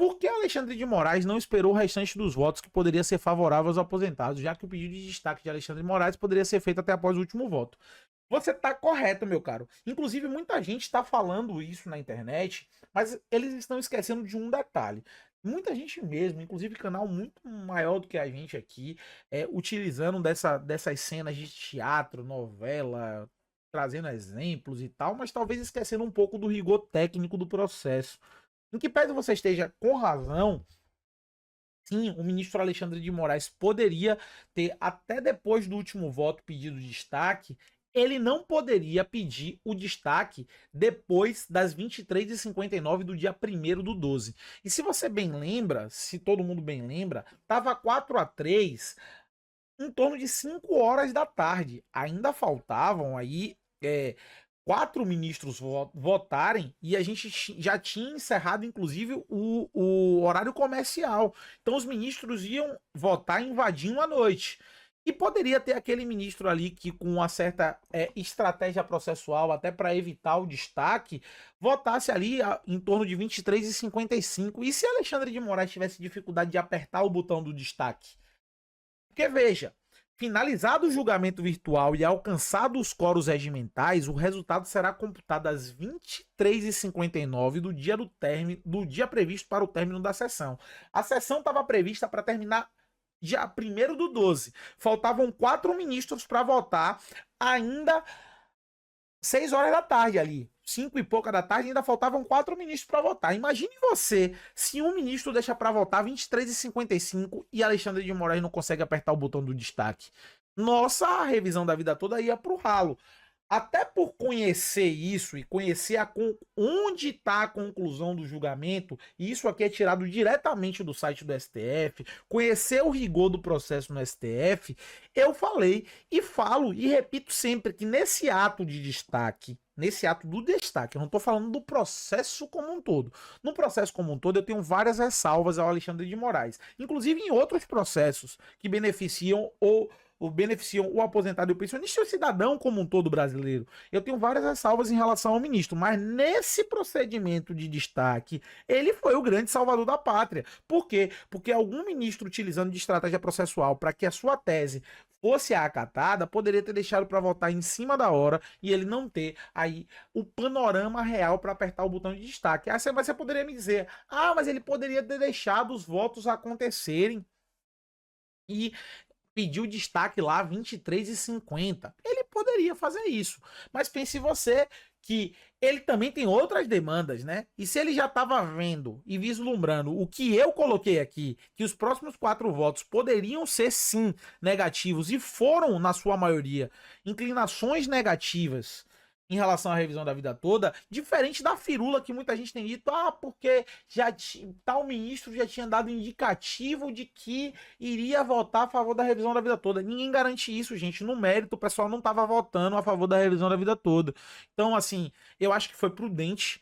Por que Alexandre de Moraes não esperou o restante dos votos que poderia ser favorável aos aposentados, já que o pedido de destaque de Alexandre de Moraes poderia ser feito até após o último voto? Você está correto, meu caro. Inclusive, muita gente está falando isso na internet, mas eles estão esquecendo de um detalhe. Muita gente mesmo, inclusive canal muito maior do que a gente aqui, utilizando dessas cenas de teatro, novela, trazendo exemplos e tal, mas talvez esquecendo um pouco do rigor técnico do processo. Em que pese você esteja com razão, sim, o ministro Alexandre de Moraes poderia ter, até depois do último voto, pedido destaque. Ele não poderia pedir o destaque depois das 23h59 do dia 1º do 12. E se você bem lembra, se todo mundo bem lembra, estava 4-3 em torno de 5 horas da tarde. Ainda faltavam aí 4 ministros votarem e a gente já tinha encerrado, inclusive, o horário comercial. Então os ministros iam votar invadindo a noite. E poderia ter aquele ministro ali que, com uma certa estratégia processual, até para evitar o destaque, votasse ali em torno de 23h55. E se Alexandre de Moraes tivesse dificuldade de apertar o botão do destaque? Porque, veja, finalizado o julgamento virtual e alcançado os quoros regimentais, o resultado será computado às 23h59 do dia previsto para o término da sessão. A sessão estava prevista para terminar dia 1º do 12. Faltavam 4 ministros para votar, ainda 6 horas da tarde ali. 5 e pouca da tarde, ainda faltavam 4 ministros para votar. Imagine você, se um ministro deixa para votar 23h55 e Alexandre de Moraes não consegue apertar o botão do destaque. Nossa, a revisão da vida toda ia pro ralo. Até por conhecer isso e conhecer onde está a conclusão do julgamento, e isso aqui é tirado diretamente do site do STF, conhecer o rigor do processo no STF, eu falei e falo e repito sempre que nesse ato de destaque, nesse ato do destaque, eu não estou falando do processo como um todo. No processo como um todo, eu tenho várias ressalvas ao Alexandre de Moraes, inclusive em outros processos que beneficiam o aposentado e o pensionista e o cidadão como um todo brasileiro. Eu tenho várias ressalvas em relação ao ministro, mas nesse procedimento de destaque, ele foi o grande salvador da pátria. Por quê? Porque algum ministro utilizando de estratégia processual para que a sua tese fosse acatada, poderia ter deixado para votar em cima da hora e ele não ter aí o panorama real para apertar o botão de destaque. Aí você poderia me dizer, mas ele poderia ter deixado os votos acontecerem e pediu destaque lá 23h50. Ele poderia fazer isso. Mas pense você que ele também tem outras demandas, né? E se ele já estava vendo e vislumbrando o que eu coloquei aqui, que os próximos 4 votos poderiam ser sim negativos e foram, na sua maioria, inclinações negativas em relação à revisão da vida toda, diferente da firula que muita gente tem dito, porque tal ministro já tinha dado indicativo de que iria votar a favor da revisão da vida toda. Ninguém garante isso, gente. No mérito, o pessoal não estava votando a favor da revisão da vida toda. Então, assim, eu acho que foi prudente.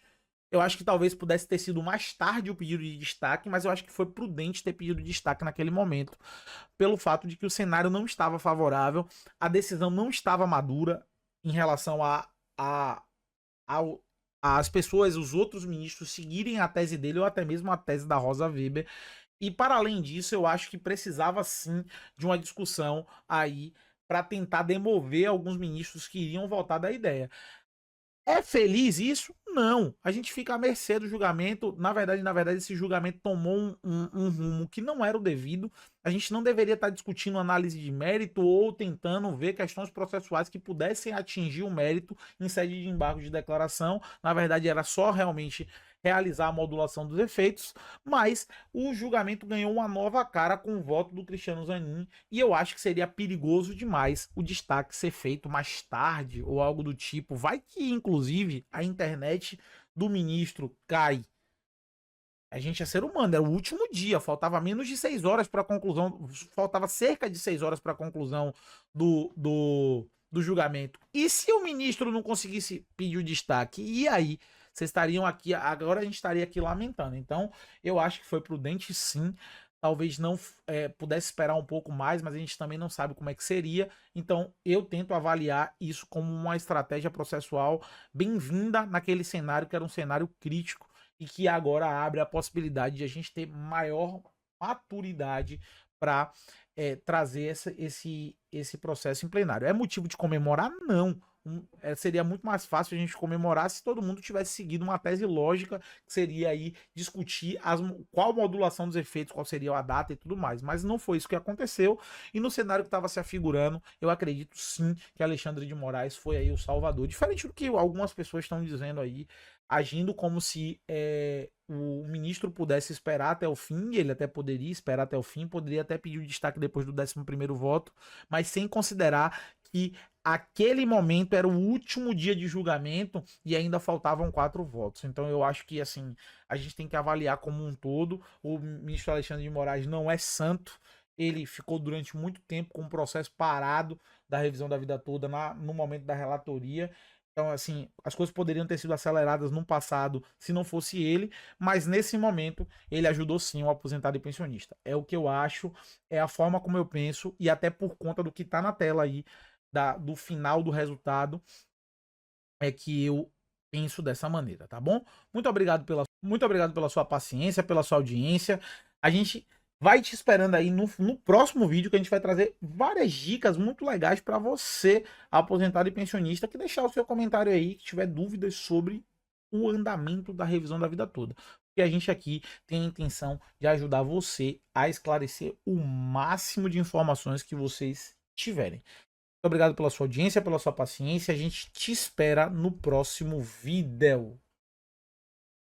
Eu acho que talvez pudesse ter sido mais tarde o pedido de destaque, mas eu acho que foi prudente ter pedido destaque naquele momento, pelo fato de que o cenário não estava favorável, a decisão não estava madura em relação as pessoas, os outros ministros seguirem a tese dele ou até mesmo a tese da Rosa Weber. E para além disso, eu acho que precisava sim de uma discussão aí para tentar demover alguns ministros que iriam votar da ideia. É feliz isso? Não. A gente fica à mercê do julgamento. Na verdade, esse julgamento tomou um rumo que não era o devido. A gente não deveria estar discutindo análise de mérito ou tentando ver questões processuais que pudessem atingir o mérito em sede de embargo de declaração. Na verdade, era só realmente realizar a modulação dos efeitos, mas o julgamento ganhou uma nova cara com o voto do Cristiano Zanin, e eu acho que seria perigoso demais o destaque ser feito mais tarde ou algo do tipo. Vai que, inclusive, a internet do ministro cai. A gente é ser humano, era o último dia, faltava menos de 6 horas para a conclusão, faltava cerca de 6 horas para a conclusão do julgamento. E se o ministro não conseguisse pedir o destaque? E aí? Vocês estariam aqui, agora a gente estaria aqui lamentando. Então, eu acho que foi prudente sim. Talvez não pudesse esperar um pouco mais, mas a gente também não sabe como é que seria. Então, eu tento avaliar isso como uma estratégia processual bem-vinda naquele cenário, que era um cenário crítico e que agora abre a possibilidade de a gente ter maior maturidade para trazer esse processo em plenário. É motivo de comemorar? Não. Seria muito mais fácil a gente comemorar se todo mundo tivesse seguido uma tese lógica, que seria aí discutir qual modulação dos efeitos, qual seria a data e tudo mais. Mas não foi isso que aconteceu. E no cenário que estava se afigurando, eu acredito sim que Alexandre de Moraes foi aí o salvador. Diferente do que algumas pessoas estão dizendo aí, agindo como se o ministro pudesse esperar até o fim, ele até poderia esperar até o fim, poderia até pedir o destaque depois do 11º voto, mas sem considerar que aquele momento era o último dia de julgamento e ainda faltavam 4 votos. Então eu acho que assim, a gente tem que avaliar como um todo. O ministro Alexandre de Moraes não é santo. Ele ficou durante muito tempo com o processo parado da revisão da vida toda no momento da relatoria. Então, assim, as coisas poderiam ter sido aceleradas no passado se não fosse ele, mas nesse momento ele ajudou sim o aposentado e pensionista. É o que eu acho, é a forma como eu penso, e até por conta do que tá na tela aí, do final do resultado, é que eu penso dessa maneira, tá bom? Muito obrigado pela sua paciência, pela sua audiência. A gente vai te esperando aí no próximo vídeo, que a gente vai trazer várias dicas muito legais para você, aposentado e pensionista, que deixar o seu comentário aí, que tiver dúvidas sobre o andamento da revisão da vida toda. Porque a gente aqui tem a intenção de ajudar você a esclarecer o máximo de informações que vocês tiverem. Muito obrigado pela sua audiência, pela sua paciência. A gente te espera no próximo vídeo.